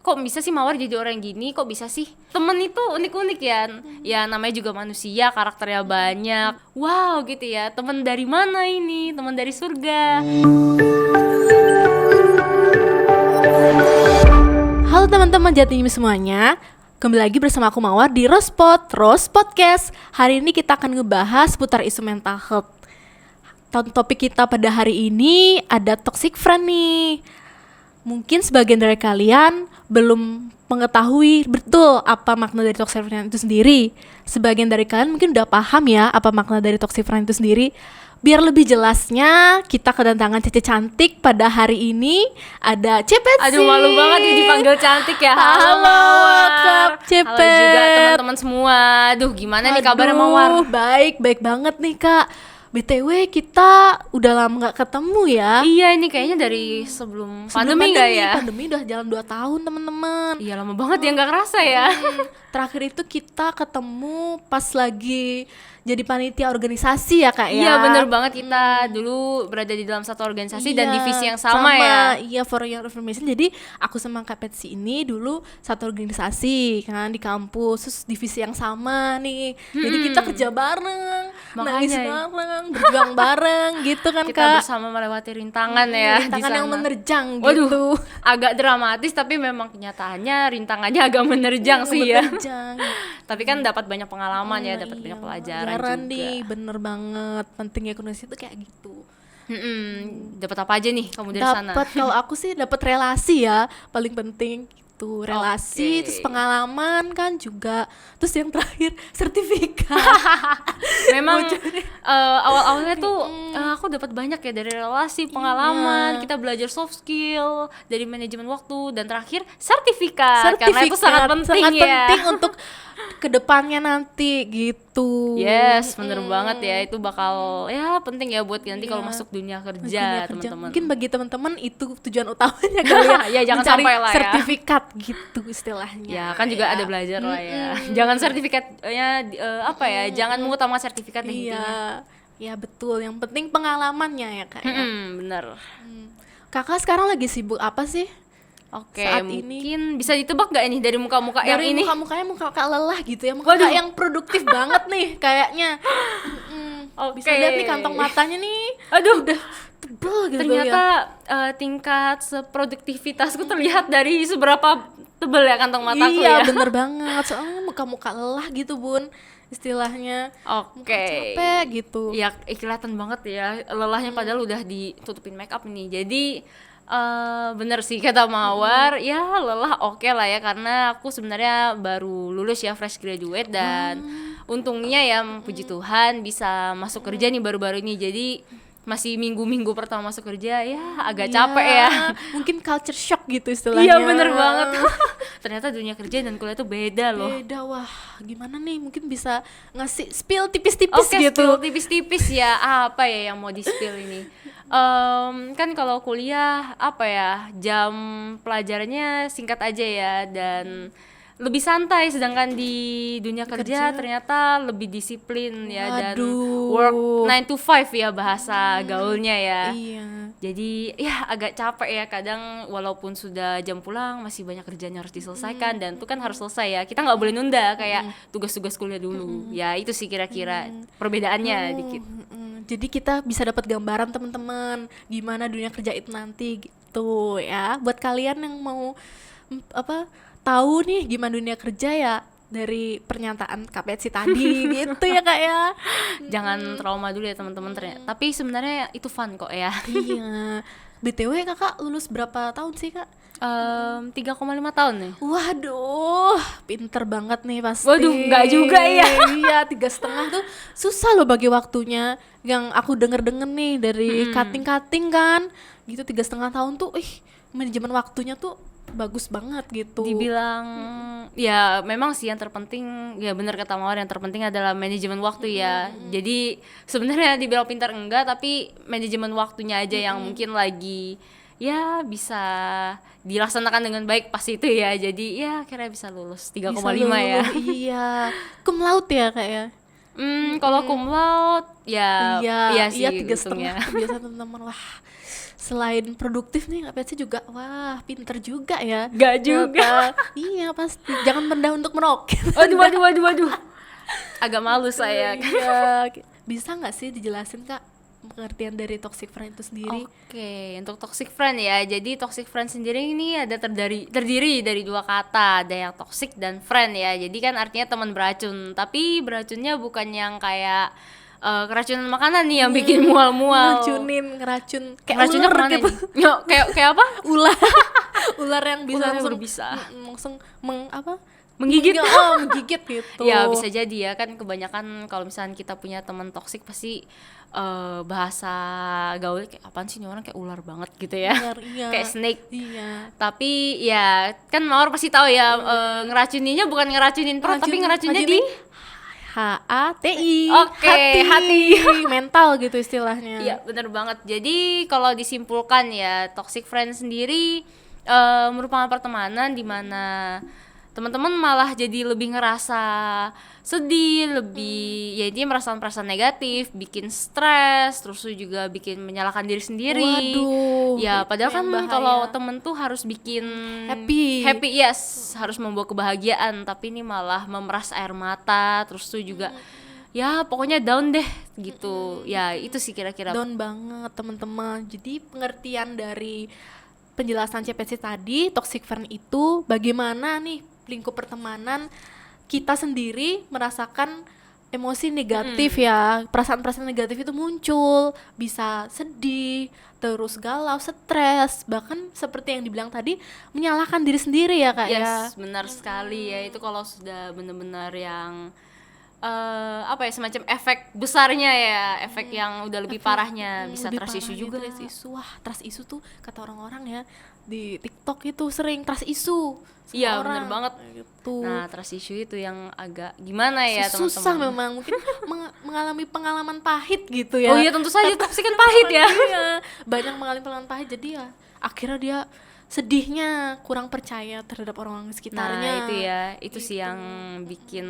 kok bisa sih Mawar jadi orang gini, kok bisa sih temen itu unik-unik ya. Ya namanya juga manusia, karakternya banyak. Wow gitu ya, temen dari mana ini, temen dari surga. Halo teman-teman Jatim semuanya, kembali lagi bersama aku Mawar di Rose Podcast. Hari ini kita akan ngebahas seputar isu mental health. Topik kita pada hari ini ada toxic friend nih. Mungkin sebagian dari kalian belum mengetahui betul apa makna dari toxic friend itu sendiri. Sebagian dari kalian mungkin udah paham ya apa makna dari toxic friend itu sendiri. Biar lebih jelasnya, kita kedatangan Cece cantik pada hari ini. Ada Cepet. Aduh, malu banget ya dipanggil cantik ya. Halo Kak Cepet. Halo juga teman-teman semua. Aduh, gimana nih kabarnya Mawar? Baik banget nih Kak. BTW kita udah lama gak ketemu ya. Iya, ini kayaknya dari sebelum pandemi gak ya? Pandemi udah jalan 2 tahun teman-teman. Iya, lama banget ya, gak kerasa ya. Terakhir itu kita ketemu pas lagi jadi panitia organisasi ya Kak ya. Iya, bener banget, kita dulu berada di dalam satu organisasi dan divisi yang sama ya. Iya, for your information. Jadi aku sama Kak Petsi ini dulu satu organisasi kan di kampus, terus divisi yang sama nih. Jadi kita kerja bareng, nangis bareng, berjuang bareng gitu kan kita Kak. Kita bersama melewati rintangan ya. Rintangan yang menerjang. Waduh, gitu. Agak dramatis tapi memang kenyataannya rintangannya agak menerjang sih ya. Tapi kan dapat banyak pengalaman ya, dapat banyak pelajaran juga. Nih, bener banget. Pentingnya ekonomi itu kayak gitu. Dapat apa aja nih kamu dari sana? Dapat, kalau aku sih dapat relasi ya, paling penting itu relasi, terus pengalaman kan juga, terus yang terakhir sertifikat. Memang awal-awalnya tuh aku dapat banyak ya dari relasi, pengalaman, kita belajar soft skill, dari manajemen waktu, dan terakhir sertifikat. Karena itu sangat penting untuk kedepannya nanti gitu. Yes, bener banget ya, itu bakal ya penting ya buat nanti kalau masuk dunia kerja teman-teman. Mungkin bagi teman-teman itu tujuan utamanya kali ya. Ya jangan sampai lah ya. Sertifikat gitu istilahnya. Ya kan juga ada belajar lah ya. Jangan sertifikatnya jangan mengutamakan sertifikat intinya. Ya betul, yang penting pengalamannya ya Kak ya. Bener. Kakak sekarang lagi sibuk apa sih? Oke, saat mungkin bisa ditebak gak ini dari muka-muka yang ini? Dari muka-mukanya muka lelah gitu ya, muka yang produktif banget nih kayaknya. Bisa lihat nih kantong matanya nih. Aduh, udah tebel gitu. Ternyata tingkat produktivitasku terlihat dari seberapa tebel ya kantong mataku ya. Iya, bener banget. Soalnya muka-muka lelah gitu, Bun. Istilahnya capek gitu. Ya kelihatan banget ya lelahnya padahal udah ditutupin make up nih. Jadi bener sih kata Mawar, ya lelah oke lah ya, karena aku sebenarnya baru lulus ya, fresh graduate, dan untungnya ya puji Tuhan bisa masuk kerja nih baru-baru ini. Jadi masih minggu-minggu pertama masuk kerja ya agak capek ya. Mungkin culture shock gitu istilahnya. Iya bener banget. Ternyata dunia kerja dan kuliah tuh beda loh. Beda, wah gimana nih, mungkin bisa ngasih spill tipis-tipis gitu. Spill tipis-tipis ya, apa ya yang mau di spill ini? Kan kalau kuliah jam pelajarannya singkat aja ya dan lebih santai, sedangkan di dunia kerja ternyata lebih disiplin ya. Dan work 9 to 5 ya bahasa gaulnya ya. Iya. Jadi ya agak capek ya kadang, walaupun sudah jam pulang masih banyak kerjaan yang harus diselesaikan dan itu kan harus selesai ya. Kita nggak boleh nunda kayak tugas-tugas kuliah dulu. Ya itu sih kira-kira perbedaannya dikit. Jadi kita bisa dapat gambaran teman-teman gimana dunia kerja itu nanti gitu ya. Buat kalian yang mau tahu nih gimana dunia kerja ya, dari pernyataan Kak Petsi tadi gitu ya Kak ya. Jangan trauma dulu ya teman-teman, ternyata tapi sebenarnya itu fun kok ya. Iya. BTW Kakak lulus berapa tahun sih Kak? 3,5 tahun nih. Waduh, pinter banget nih pasti. Waduh, nggak juga ya. Iya, 3,5 tuh susah loh bagi waktunya. Yang aku denger nih dari cutting kan, gitu 3,5 tahun tuh, manajemen waktunya tuh bagus banget gitu. Dibilang ya memang sih yang terpenting ya, benar kata Mawar, yang terpenting adalah manajemen waktu ya. Jadi sebenarnya dibilang pintar enggak, tapi manajemen waktunya aja yang mungkin lagi ya bisa dilaksanakan dengan baik pas itu ya. Jadi ya kira bisa lulus 3,5 ya. Iya. Cum laude ya Kak ya. Kalau cum laude ya iya sih 3,5 biasa teman-teman. Wah selain produktif nih Kak Petsy juga wah pinter juga ya. Nggak juga. Iya pasti, jangan rendah untuk meroket. Waduh. Agak malu saya. Iya. Bisa nggak sih dijelasin Kak pengertian dari toxic friend itu sendiri? Oke, untuk toxic friend ya. Jadi toxic friend sendiri ini ada terdiri dari dua kata, ada yang toxic dan friend ya. Jadi kan artinya teman beracun, tapi beracunnya bukan yang kayak keracunan makanan nih yang bikin mual-mual. Ngeracun kayak Racunnya ular kemana gitu. nih? Yo, kayak apa? Ular. Ular yang bisa Ular yang langsung berbisa. langsung Menggigit. menggigit gitu. Ya bisa jadi ya, kan kebanyakan kalau misalnya kita punya teman toksik pasti bahasa gaul kayak apaan sih nih orang, kayak ular banget gitu ya. Ular, iya. Kayak snake. Iya. Tapi ya kan Mawar pasti tahu ya, ngeracuninya bukan ngeracunin perut tapi ngeracuninnya di HATI. Oke, hati. Mental gitu istilahnya. Iya benar banget. Jadi kalau disimpulkan ya, toxic friend sendiri merupakan pertemanan di mana teman-teman malah jadi lebih ngerasa sedih, lebih ya dia merasakan perasaan negatif, bikin stres, terus juga bikin menyalahkan diri sendiri. Waduh, Ya itu padahal kan yang bahaya. kalau temen tuh harus bikin happy, yes, harus membawa kebahagiaan, tapi ini malah memeras air mata, terus tuh juga ya pokoknya down deh gitu. Ya itu sih kira-kira. Down banget teman-teman. Jadi pengertian dari penjelasan CPC tadi, toxic friend itu bagaimana nih lingkup pertemanan kita sendiri merasakan emosi negatif ya, perasaan-perasaan negatif itu muncul, bisa sedih, terus galau, stres, bahkan seperti yang dibilang tadi menyalahkan diri sendiri ya Kak ya. Yes, benar sekali ya, itu kalau sudah benar-benar yang apa ya, semacam efek besarnya ya, efek yang udah lebih parahnya, bisa Lebih trust issue parahnya juga. trust issue. Wah, trust issue tuh kata orang-orang ya di TikTok itu sering trust issue sama Iya, orang. bener banget. Gitu. Nah, trust issue itu yang agak gimana ya Susah teman-teman. memang, mungkin mengalami pengalaman pahit gitu ya. Oh iya, tentu saja toksik kan pahit ya. Iya, banyak mengalami pengalaman pahit, jadi ya akhirnya dia sedihnya, kurang percaya terhadap orang-orang sekitarnya. Nah, itu ya, itu sih yang bikin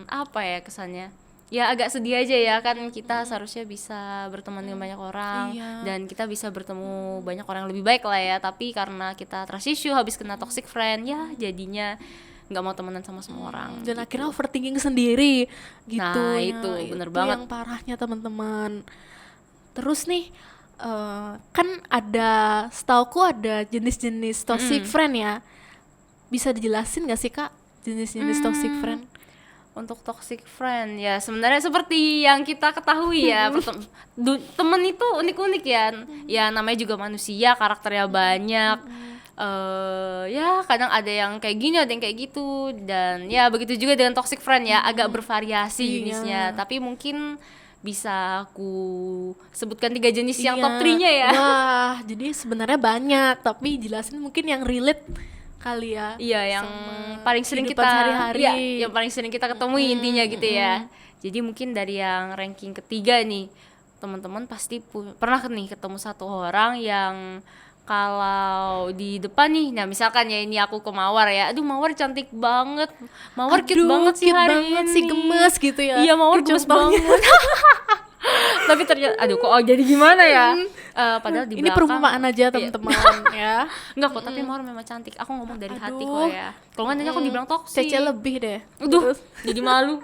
apa ya kesannya. Ya agak sedih aja ya, kan kita seharusnya bisa berteman dengan banyak orang, Iya. dan kita bisa bertemu banyak orang yang lebih baik lah ya, tapi karena kita trust issue habis kena toxic friend ya jadinya nggak mau temenan sama semua orang. Dan akhirnya overthinking sendiri gitu. Nah, ya. itu bener banget. Yang parahnya teman-teman. Terus nih kan ada, setauku ada jenis-jenis toxic friend ya. Bisa dijelasin gak sih Kak jenis-jenis toxic friend? Untuk toxic friend ya sebenarnya seperti yang kita ketahui ya, temen itu unik-unik ya. Ya namanya juga manusia, karakternya banyak. Ya kadang ada yang kayak gini, ada yang kayak gitu, dan ya begitu juga dengan toxic friend ya, agak bervariasi jenisnya. Tapi mungkin bisa aku sebutkan 3 jenis yang top 3-nya ya. Wah, jadi sebenarnya banyak, tapi jelasin mungkin yang relate kali ya. Iya, yang sama paling sering kehidupan kita sehari-hari. iya, yang paling sering kita ketemui intinya gitu ya. Jadi mungkin dari yang ranking ketiga nih, teman-teman pasti pernah nih ketemu satu orang yang kalau di depan nih, nah misalkan ya ini aku ke Mawar ya, aduh Mawar cantik banget, Mawar cute banget sih cute hari banget ini, sih, gemes gitu ya. Iya, Mawar Gemes gemes banget. Tapi ternyata aduh kok jadi gimana ya, padahal di Ini belakang perumpamaan aja teman-teman ya. enggak kok, tapi Mawar memang cantik, aku ngomong dari hati Aduh. kok ya, kalau nggak nanti aku dibilang toksik. Cece lebih deh. Aduh, jadi malu.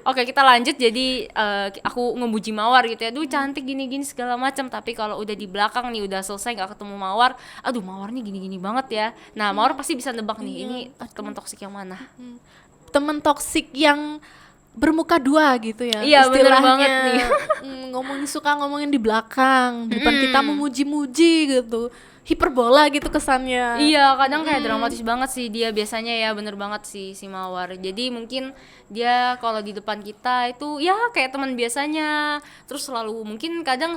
Oke, kita lanjut. Jadi aku ngemuji Mawar gitu ya, aduh cantik gini-gini segala macam. Tapi kalau udah di belakang nih, udah selesai nggak ketemu Mawar, aduh Mawar nih gini-gini banget ya. Nah Mawar pasti bisa nebak nih, ini teman toksik yang mana. Temen toksik yang bermuka dua gitu ya. Iya, bener istilahnya. banget nih. Suka ngomongin di belakang, di depan kita memuji-muji gitu. Hiperbola gitu kesannya. Iya, kadang kayak dramatis banget sih dia biasanya ya, bener banget sih si Mawar. Jadi mungkin dia kalau di depan kita itu ya kayak teman biasanya, terus selalu mungkin kadang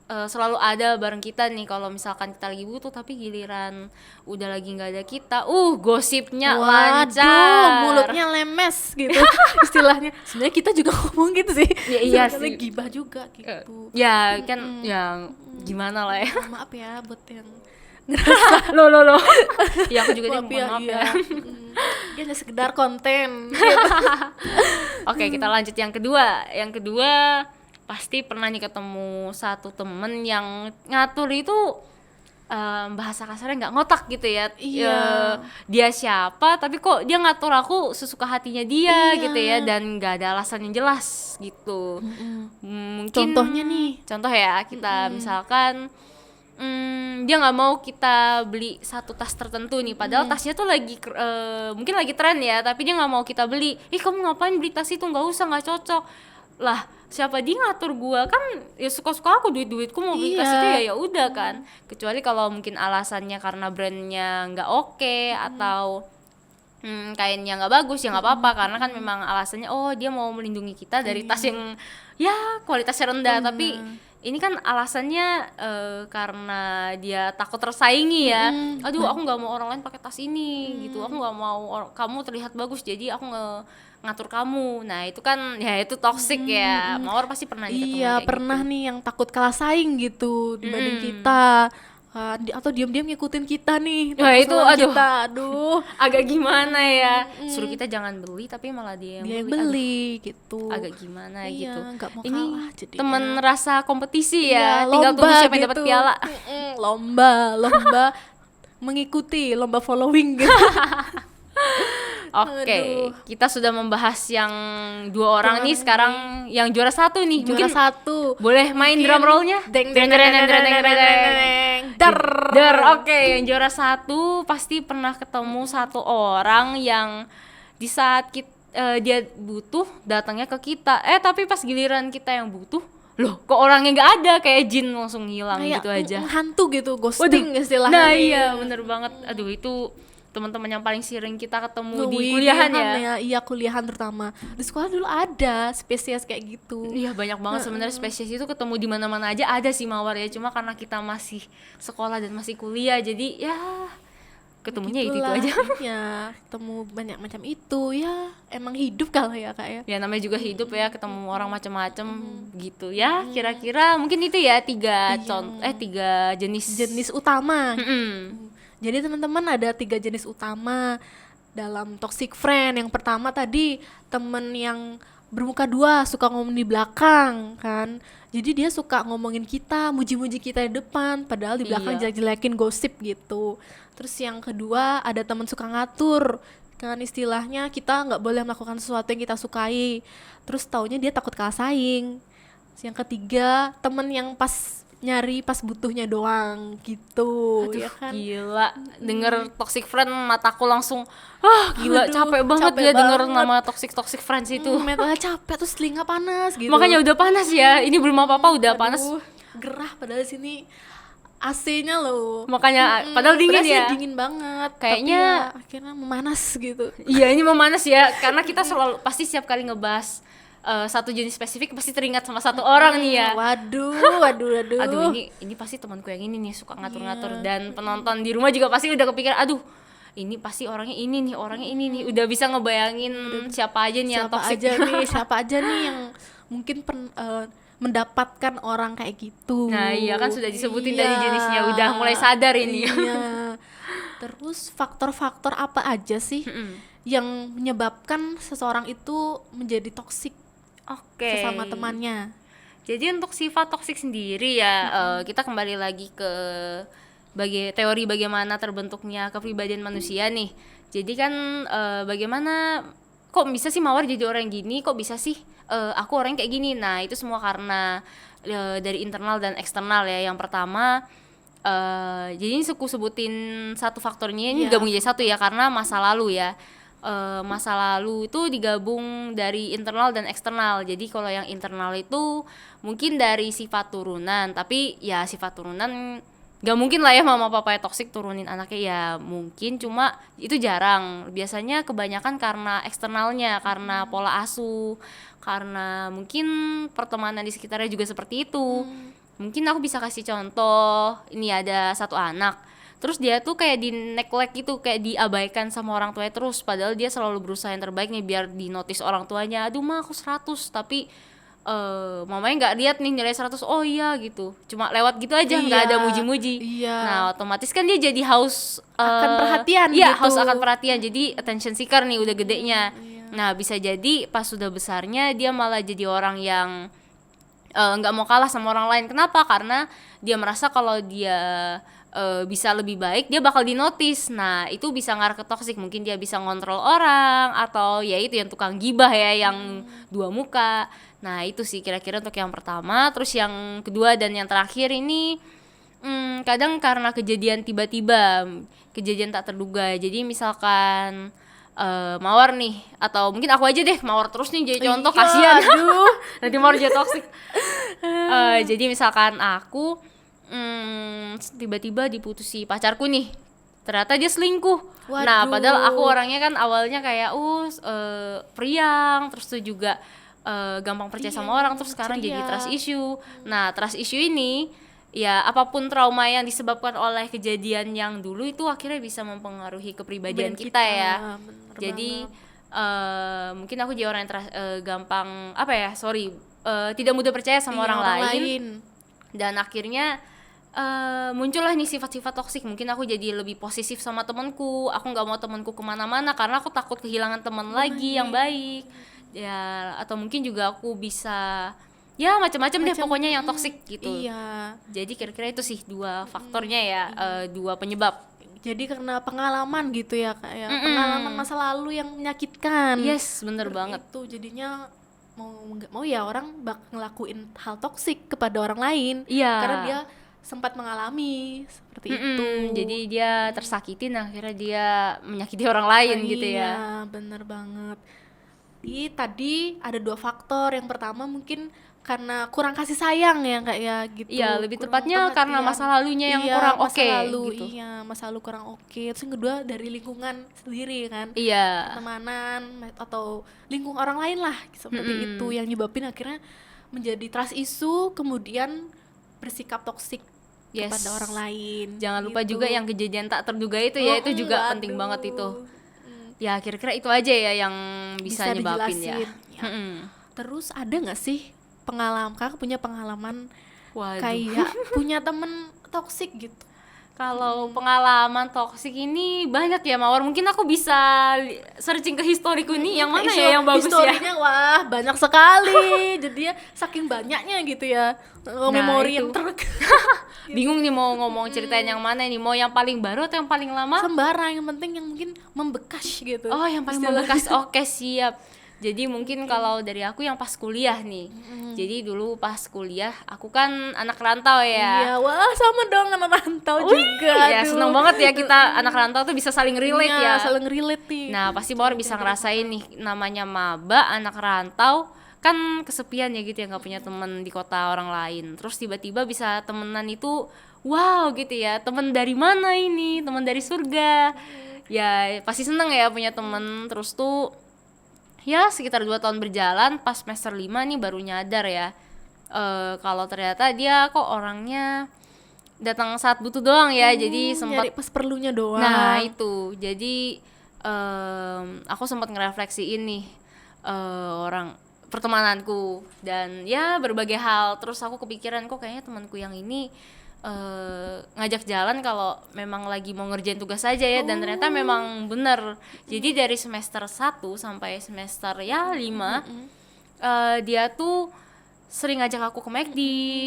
selalu ada bareng kita nih kalau misalkan kita lagi butuh, tapi giliran udah lagi nggak ada kita, gosipnya lancar, mulutnya lemes gitu istilahnya. Sebenarnya kita juga ngomong gitu sih. Ya, iya Sebenarnya sih. gibah juga gitu. Ya kan, ya gimana lah ya. Maaf ya buat yang Loh. Ya aku juga maaf mohon maaf ya. Dia hanya sekedar konten. Oke, kita lanjut yang kedua. Yang kedua pasti pernah nih ketemu satu temen yang ngatur itu bahasa kasarnya nggak ngotak gitu ya. Iya. Dia siapa tapi kok dia ngatur aku sesuka hatinya dia Iya. gitu ya, dan nggak ada alasan yang jelas gitu. Mungkin Contohnya nih. contoh ya, kita misalkan dia nggak mau kita beli satu tas tertentu nih, padahal tasnya tuh lagi mungkin lagi tren ya, tapi dia nggak mau kita beli. Kamu ngapain beli tas itu, nggak usah, nggak cocok. Lah, siapa dia ngatur gua? Kan ya suka-suka aku, duitku mau beli tas Iya. itu ya udah kan. Kecuali kalau mungkin alasannya karena brandnya nggak oke, atau kainnya nggak bagus, ya nggak apa-apa, karena kan memang alasannya dia mau melindungi kita dari tas yang ya kualitasnya rendah. Tapi ini kan alasannya karena dia takut tersaingi ya. Aduh, aku nggak mau orang lain pakai tas ini gitu, aku nggak mau kamu terlihat bagus, jadi aku ngatur kamu. Nah itu kan ya itu toxic ya. Mawar pasti pernah nih ketemu Iya, kayak pernah gitu. nih yang takut kalah saing gitu dibanding kita. Atau diam-diam ngikutin kita nih. Wah, itu pesanan aduh. kita. Aduh, Agak gimana ya, suruh kita jangan beli tapi malah dia yang dia yang beli. Aduh, beli gitu. agak gimana Iya, gitu. nggak mau Ini kalah jadinya. temen rasa kompetisi Iya, ya, tinggal tunggu siapa yang dapat gitu. piala. Lomba mengikuti lomba following gitu. Oke, Aduh. kita sudah membahas yang 2 orang nih, sekarang yang juara 1 nih. Juara Mungkin 1. boleh main drum rollnya? Deng deng deng deng deng deng deng. Der. Oke, yang juara 1 pasti pernah ketemu satu orang yang di saat dia butuh datangnya ke kita. Tapi pas giliran kita yang butuh, loh kok orangnya nggak ada, kayak jin langsung hilang Kayak gitu aja. hantu gitu, ghosting istilahnya. Nah iya, bener banget. Aduh, itu teman-teman yang paling sering kita ketemu di Wih, kuliahan ya. Iya, kuliahan terutama. Di sekolah dulu ada spesies kayak gitu. Iya, banyak banget sebenarnya spesies itu, ketemu di mana-mana aja ada sih Mawar ya. Cuma karena kita masih sekolah dan masih kuliah, jadi ya ketemunya itu Gitulah, aja. Iya, ketemu banyak macam itu. Ya, emang hidup kalau ya, Kak ya. Ya namanya juga hidup ya, ketemu orang macam-macam gitu ya. Kira-kira mungkin itu ya tiga jenis Utama. Mm-mm. Jadi teman-teman ada 3 jenis utama dalam toxic friend. Yang pertama tadi temen yang bermuka 2, suka ngomong di belakang kan. Jadi dia suka ngomongin kita, muji-muji kita di depan, padahal di belakang Iya. jelek-jelekin, gosip gitu. Terus yang kedua ada temen suka ngatur, kan istilahnya kita nggak boleh melakukan sesuatu yang kita sukai. Terus taunya dia takut kalah saing. Terus yang ketiga temen yang pas nyari pas butuhnya doang gitu. Aduh, Ya kan? gila, denger toxic friend mataku langsung gila, Aduh, capek banget capek ya denger banget. nama toxic friends itu. Mentalnya capek, terus telinga panas gitu. Makanya udah panas ya, ini belum apa-apa udah panas. Aduh, gerah padahal di sini AC-nya loh. Makanya padahal dingin Padahal sih ya. dingin banget. Kayaknya- tapi ya, akhirnya memanas gitu. Iya, ini memanas ya, karena kita selalu pasti setiap kali ngebahas satu jenis spesifik pasti teringat sama satu orang nih ya. Waduh. Aduh, ini pasti temanku yang ini nih suka ngatur-ngatur. Iya. Dan penonton di rumah juga pasti udah kepikiran, aduh ini pasti orangnya ini nih, udah bisa ngebayangin siapa aja nih yang toxic. Siapa aja nih yang mungkin mendapatkan orang kayak gitu. Nah iya kan sudah disebutin Iya. dari jenisnya, udah mulai sadar ini. Iya. Terus faktor-faktor apa aja sih yang menyebabkan seseorang itu menjadi toksik Oke. sesama temannya? Jadi untuk sifat toksik sendiri ya, kita kembali lagi ke teori bagaimana terbentuknya kepribadian manusia nih. Jadi kan bagaimana kok bisa sih Mawar jadi orang gini, kok bisa sih aku orang kayak gini. Nah itu semua karena dari internal dan eksternal ya. Yang pertama, jadi ini aku sebutin satu faktornya, ini Iya. gabung jadi satu ya, karena masa lalu ya. Masa lalu itu digabung dari internal dan eksternal. Jadi kalau yang internal itu mungkin dari sifat turunan, tapi ya sifat turunan gak mungkin lah ya mama papa toksik turunin anaknya, ya mungkin, cuma itu jarang. Biasanya kebanyakan karena eksternalnya, karena pola asuh, karena mungkin pertemanan di sekitarnya juga seperti itu. Mungkin aku bisa kasih contoh, ini ada satu anak, terus dia tuh kayak di neglect gitu, kayak diabaikan sama orang tuanya terus, padahal dia selalu berusaha yang terbaik nih biar di notice orang tuanya. Aduh mah aku 100, tapi mamanya nggak lihat nih nilai 100, oh iya gitu, cuma lewat gitu aja, nggak ada muji-muji. Iya. Nah otomatis kan dia jadi haus Akan perhatian iya, gitu. haus akan perhatian, jadi attention seeker nih udah gedenya. Nah bisa jadi pas sudah besarnya dia malah jadi orang yang nggak mau kalah sama orang lain. Kenapa? Karena dia merasa kalau dia bisa lebih baik, dia bakal dinotis. Nah itu bisa ngarah ke toxic, mungkin dia bisa ngontrol orang, atau ya itu yang tukang gibah ya, yang dua muka. Nah itu sih kira-kira untuk yang pertama. Terus yang kedua dan yang terakhir ini, kadang karena kejadian tiba-tiba, kejadian tak terduga. Jadi misalkan mawar nih, atau mungkin aku aja deh mawar terus nih jadi contoh, Iya, kasihan. aduh. Nanti mawar jadi toxic. Jadi misalkan aku tiba-tiba diputusi pacarku nih, ternyata dia selingkuh. Nah Waduh. padahal aku orangnya kan awalnya kayak periang, terus tuh juga gampang percaya sama orang, terus sekarang jadi ceria. trust issue. Nah trust issue ini ya, apapun trauma yang disebabkan oleh kejadian yang dulu itu akhirnya bisa mempengaruhi kepribadian Kepribadian kita ya. bener Jadi banget. mungkin aku jadi orang yang gampang tidak mudah percaya sama Iya, orang lain. lain. Dan akhirnya muncullah nih sifat-sifat toksik. Mungkin aku jadi lebih posesif sama temanku, aku nggak mau temanku kemana-mana karena aku takut kehilangan teman lagi yang baik ya. Atau mungkin juga aku bisa ya macam-macam deh pokoknya yang toksik gitu. Iya. Jadi kira-kira itu sih dua faktornya ya, dua penyebab. Jadi karena pengalaman gitu ya Kak ya. Pengalaman masa lalu yang menyakitkan. Yes, bener banget. Itu jadinya mau nggak mau ya orang ngelakuin hal toksik kepada orang lain. Iya. Karena dia sempat mengalami seperti itu. Jadi dia tersakitin, akhirnya dia menyakiti orang lain gitu ya. Iya, bener banget. Tadi ada dua faktor. Yang pertama mungkin karena kurang kasih sayang ya Kak ya gitu. Iya, lebih Kurang tepatnya karena perhatian. masa lalunya yang Iya, kurang masa oke lalu, gitu. Iya, masa lalu kurang oke. Terus yang kedua dari lingkungan sendiri kan. Iya. Pertemanan atau lingkungan orang lain lah seperti itu yang nyebabin akhirnya menjadi trust issue, kemudian bersikap toksik Yes. kepada orang lain. Jangan lupa gitu. juga yang kejadian tak terduga itu ya, itu juga penting aduh. banget itu. Ya kira-kira itu aja ya yang bisa nyebabin ya. dijelasin. Terus ada nggak sih kakak punya pengalaman Waduh. kayak punya temen toksik gitu? Kalau pengalaman toksik ini banyak ya Mawar. Mungkin aku bisa searching ke historiku nih yang mana ya yang bagus ya. Historinya wah banyak sekali. Jadi ya saking banyaknya gitu ya. Memori yang itu. Bingung nih mau ngomong ceritain yang mana nih, mau yang paling baru atau yang paling lama? sembarang, yang penting yang mungkin membekas gitu. Oh, yang paling membekas. Oke, siap. Jadi mungkin kalau dari aku yang pas kuliah nih. Jadi dulu pas kuliah aku kan anak rantau ya. Iya, wah sama dong anak rantau juga. Ya aduh. seneng banget ya kita anak rantau tuh bisa saling relate Iya, ya. saling relate nih. Nah pasti Mawar bisa ngerasain nih namanya maba anak rantau kan kesepian ya gitu ya, nggak punya temen di kota orang lain. Terus tiba-tiba bisa temenan itu wow gitu ya, temen dari mana ini, temen dari surga. Ya pasti seneng ya punya temen. Terus tuh ya sekitar 2 tahun berjalan, pas semester 5 nih baru nyadar ya kalau ternyata dia kok orangnya datang saat butuh doang ya. Jadi sempat nyari pas perlunya doang. nah itu jadi aku sempat ngerefleksiin nih orang pertemananku dan ya berbagai hal. Terus aku kepikiran kok kayaknya temanku yang ini ngajak jalan kalau memang lagi mau ngerjain tugas aja ya. Dan ternyata memang bener. Jadi dari semester 1 sampai semester ya 5 dia tuh sering ngajak aku ke McD,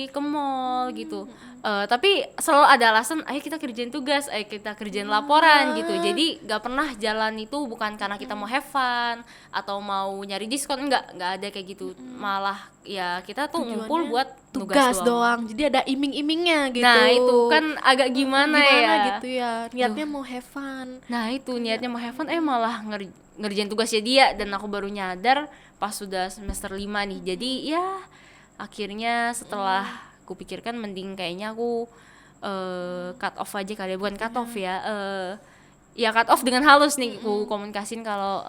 ke mall gitu. Tapi selalu ada alasan, ayo kita kerjain tugas, ayo kita kerjain laporan gitu. Jadi gak pernah jalan itu bukan karena kita mau have fun atau mau nyari diskon, enggak ada kayak gitu. Malah ya kita tuh ngumpul buat tugas doang. Jadi ada iming-imingnya gitu. Nah itu kan agak gimana ya gitu ya, niatnya mau have fun. Nah itu niatnya mau have fun, malah ngerjain tugasnya dia. Dan aku baru nyadar pas sudah semester 5 nih. Jadi ya akhirnya setelah aku pikirkan mending kayaknya aku cut off aja kali ya. Bukan cut off ya, ya cut off dengan halus nih. Aku komunikasin kalau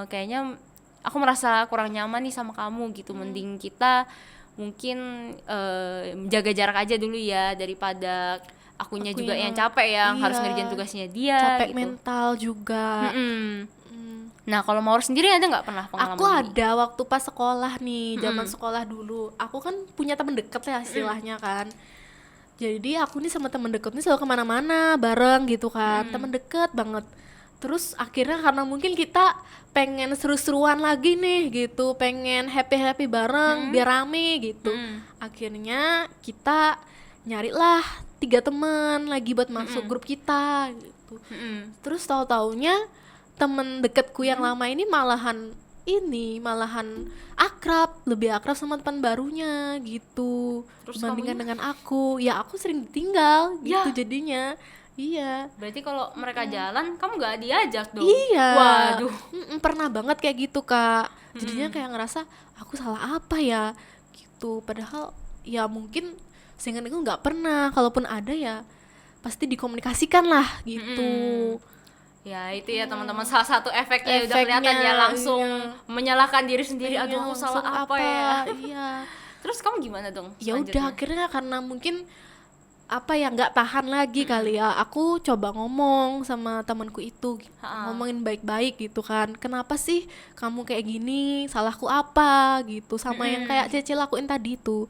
kayaknya aku merasa kurang nyaman nih sama kamu gitu. Mending kita mungkin jaga jarak aja dulu ya, daripada akunya juga yang capek ya, harus ngerjain tugasnya dia capek gitu. mental juga. Nah kalau Mawar sendiri ada nggak pernah pengalaman Aku ada waktu pas sekolah nih, zaman sekolah dulu. Aku kan punya temen deket ya istilahnya kan. Jadi aku nih sama temen deket nih selalu kemana-mana bareng gitu kan, temen deket banget. Terus akhirnya karena mungkin kita pengen seru-seruan lagi nih gitu, pengen happy-happy bareng biar rame gitu. Akhirnya kita nyarilah 3 teman lagi buat masuk grup kita gitu. Terus tahu-taunya temen deketku yang lama ini malahan akrab, lebih akrab sama teman barunya gitu. Terus Dibandingkan kamunya? dengan aku, ya aku sering ditinggal gitu Ya. jadinya. Iya. Berarti kalau mereka jalan, kamu nggak diajak dong? Iya. Waduh. Pernah banget kayak gitu, Kak. Jadinya kayak ngerasa aku salah apa ya gitu. Padahal ya mungkin seingat aku nggak pernah. Kalaupun ada ya pasti dikomunikasikan lah gitu. Ya itu ya teman-teman, salah satu efeknya udah kelihatan Efeknya, ya, langsung iya. menyalahkan diri sendiri. Iya, Aduh, aku langsung salah apa ya? Iya. Terus kamu gimana dong Ya udah selanjutnya? akhirnya karena mungkin apa ya nggak tahan lagi kali ya, aku coba ngomong sama temanku itu, ngomongin baik-baik gitu kan, kenapa sih kamu kayak gini, salahku apa gitu, sama yang kayak Cece lakuin tadi tuh.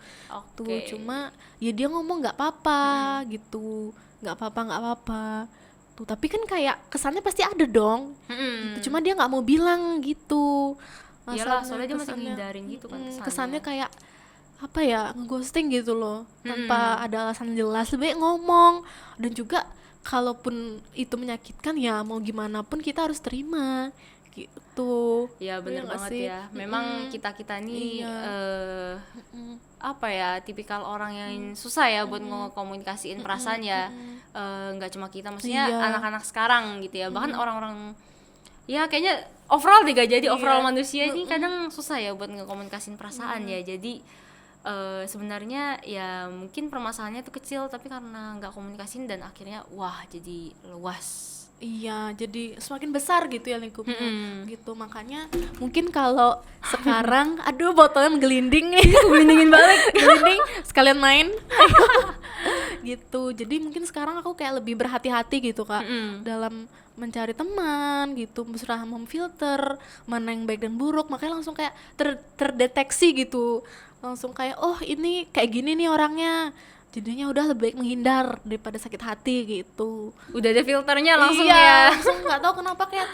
Tuh Oke. cuma ya dia ngomong nggak apa-apa gitu, nggak apa-apa tuh, tapi kan kayak kesannya pasti ada dong gitu. Cuma dia nggak mau bilang gitu. Iyalah, Masalahnya soalnya dia masih kesannya- ngehindarin gitu kan kesannya kayak apa ya, ngeghosting gitu loh, tanpa ada alasan jelas. Lebih baik ngomong, dan juga kalaupun itu menyakitkan ya mau gimana pun kita harus terima gitu. Ya bener Iya nggak banget sih? ya. Memang kita-kita nih Iya. apa ya, tipikal orang yang susah ya buat ngekomunikasiin perasaan ya. Nggak cuma kita, maksudnya Iya. anak-anak sekarang gitu ya. Bahkan orang-orang ya kayaknya overall deh, gak jadi overall manusia ini kadang susah ya buat ngekomunikasiin perasaan ya. Jadi sebenarnya ya mungkin permasalahannya itu kecil, tapi karena nggak komunikasiin dan akhirnya wah jadi luas. Iya, jadi semakin besar gitu ya lingkupnya gitu. Makanya mungkin kalau sekarang aduh botolnya menggelinding nih. Gelindingin balik. Gelinding sekalian main. Gitu. Jadi mungkin sekarang aku kayak lebih berhati-hati gitu, Kak, dalam mencari teman gitu, berusaha memfilter mana yang baik dan buruk. Makanya langsung kayak terdeteksi gitu. Langsung kayak oh ini kayak gini nih orangnya. Jadinya udah lebih baik menghindar daripada sakit hati gitu. Udah ada filternya langsung Iya, ya. langsung nggak tahu kenapa kayak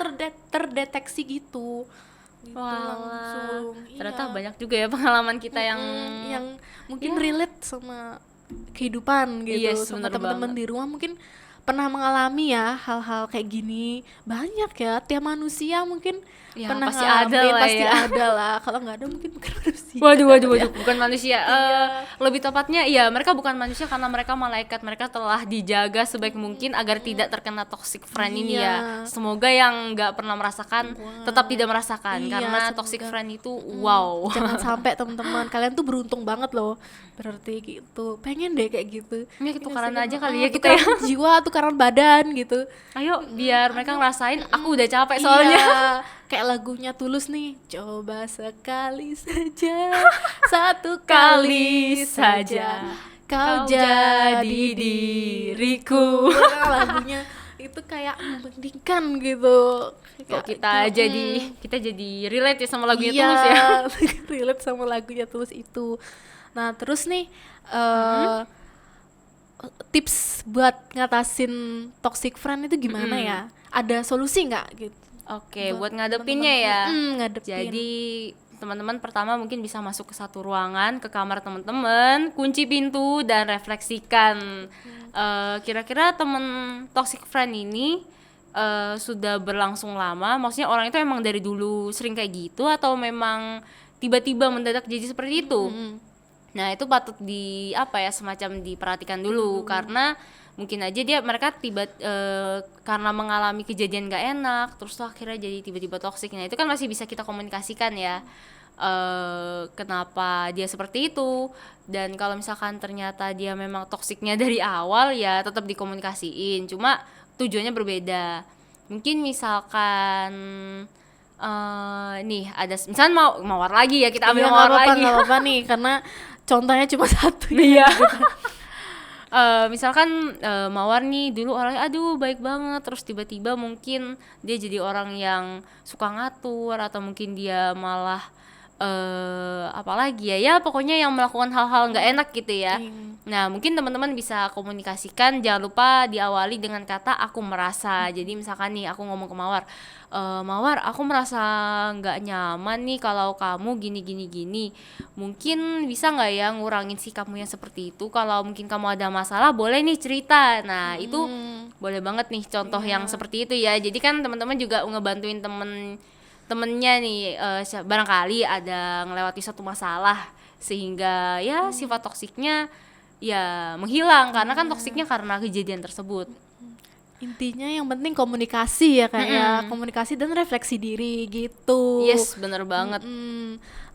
terdeteksi gitu. Gitu Walah, langsung. ternyata Iya. banyak juga ya pengalaman kita yang yang mungkin relate sama kehidupan gitu, Yes, sama bener teman-teman banget. di rumah mungkin pernah mengalami ya hal-hal kayak gini. Banyak ya, tiap manusia mungkin Ya, pernah pasti ada ngalamin, lah pasti ya. ada lah. Kalau nggak ada mungkin bukan manusia. waduh, bukan manusia. Lebih tepatnya ya mereka bukan manusia karena mereka malaikat. Mereka telah dijaga sebaik mungkin agar tidak terkena toxic friend ini Iya. ya. Semoga yang nggak pernah merasakan tetap tidak merasakan, Iya, karena semoga. toxic friend itu wow. Jangan sampai teman-teman, kalian tuh beruntung banget loh. Berarti gitu. Pengen deh kayak gitu. Ya, tukaran Ini aja sih, kali ya kita ya. tukaran jiwa, tukaran badan gitu. Ayo biar mereka ngerasain aku udah capek soalnya. Iya, kayak lagunya Tulus nih. Coba sekali saja, satu kali saja kau jadi diriku. Lagunya itu kayak membandingkan gitu. Kok Kayak, kita jadi relate ya sama lagunya iya, Tulus ya. relate sama lagunya Tulus itu. Nah terus nih tips buat ngatasin toxic friend itu gimana ya? Ada solusi nggak gitu? Oke, buat ngadepinnya ya. Ngadepin. Jadi teman-teman pertama mungkin bisa masuk ke satu ruangan, ke kamar teman-teman, kunci pintu dan refleksikan. Kira-kira temen toxic friend ini sudah berlangsung lama, maksudnya orang itu emang dari dulu sering kayak gitu atau memang tiba-tiba mendadak jadi seperti itu. Nah itu patut semacam diperhatikan dulu, karena mungkin aja mereka karena mengalami kejadian gak enak terus tuh akhirnya jadi tiba-tiba toksik. Nah itu kan masih bisa kita komunikasikan ya, kenapa dia seperti itu, dan kalau misalkan ternyata dia memang toksiknya dari awal ya tetap dikomunikasiin, cuma tujuannya berbeda. Mungkin misalkan nih ada misalkan mawar lagi ya, kita ambil Iya, mawar lagi. nggak apa-apa nih karena contohnya cuma satu. Iya. Misalkan Mawar nih dulu orangnya aduh baik banget, terus tiba-tiba mungkin dia jadi orang yang suka ngatur, atau mungkin dia malah apalagi ya pokoknya yang melakukan hal-hal nggak enak gitu ya. Nah mungkin teman-teman bisa komunikasikan, jangan lupa diawali dengan kata aku merasa. Jadi misalkan nih aku ngomong ke Mawar, Mawar aku merasa nggak nyaman nih kalau kamu gini, mungkin bisa nggak ya ngurangin sikapmu yang seperti itu. Kalau mungkin kamu ada masalah boleh nih cerita. Nah itu boleh banget nih contoh yang seperti itu ya. Jadi kan teman-teman juga ngebantuin temennya nih, barangkali ada ngelewati satu masalah sehingga ya sifat toksiknya ya menghilang, karena kan toksiknya karena kejadian tersebut. Intinya yang penting komunikasi ya kayak komunikasi dan refleksi diri gitu. Yes, bener banget.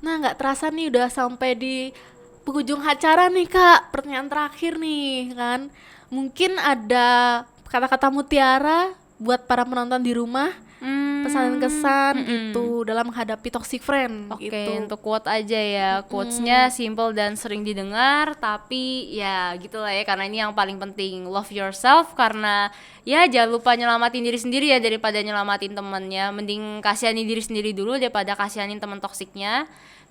Nah nggak terasa nih udah sampai di penghujung acara nih Kak. Pertanyaan terakhir nih kan, mungkin ada kata-kata mutiara buat para penonton di rumah, pesan dan kesan gitu dalam menghadapi toxic friend. Oke, gitu. untuk quote aja ya. Quotes-nya simple dan sering didengar, tapi ya gitulah ya, karena ini yang paling penting. Love yourself, karena ya jangan lupa nyelamatin diri sendiri ya daripada nyelamatin temennya. Mending kasihani diri sendiri dulu daripada kasihanin teman toksiknya.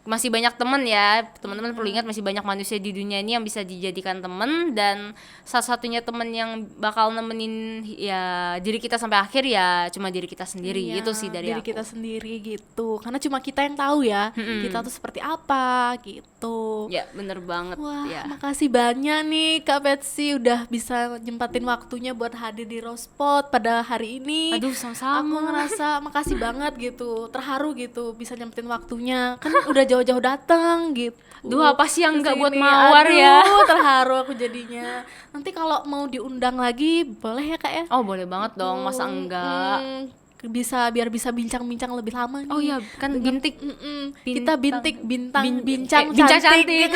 Masih banyak teman ya, teman-teman perlu ingat masih banyak manusia di dunia ini yang bisa dijadikan teman, dan satu-satunya teman yang bakal nemenin ya diri kita sampai akhir ya cuma diri kita sendiri. Iya, Itu sih dari diri aku. kita sendiri gitu, karena cuma kita yang tahu ya kita tuh seperti apa gitu. Ya bener banget. Wah, Ya. makasih banyak nih Kak Betsy udah bisa nyempatin waktunya buat hadir di Rospot pada hari ini. Aduh, sama-sama. Aku ngerasa makasih banget gitu, terharu gitu bisa nyempetin waktunya. Kan udah jauh-jauh datang gitu. Duh, apa sih yang nggak buat Kesini. Mawar Aduh, ya? terharu aku jadinya. Nanti kalau mau diundang lagi boleh ya Kak ya? Oh boleh banget dong, masa enggak? Bisa biar bisa bincang-bincang lebih lama nih. Oh iya, kan bintik. Kita bintik bintang bincang bincang cantik.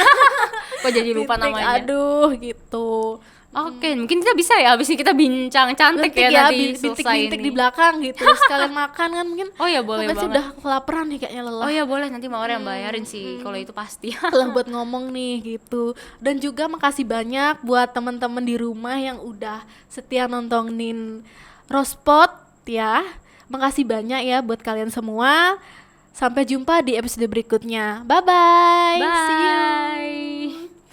Kok jadi lupa Bintik, namanya? aduh gitu. Oke, mungkin kita bisa ya abis ini kita bincang cantik Bintik ya nanti selesai bintik-bintik di ini. belakang gitu. Sekalian makan kan mungkin. Oh ya boleh Pasti banget. udah kelaparan nih kayaknya lelah. Oh ya boleh, nanti Mawar yang bayarin sih kalau itu pasti. Lelah buat ngomong nih gitu. Dan juga makasih banyak buat teman-teman di rumah yang udah setia nontonin Rospot ya. Makasih banyak ya buat kalian semua. Sampai jumpa di episode berikutnya. Bye-bye. Bye.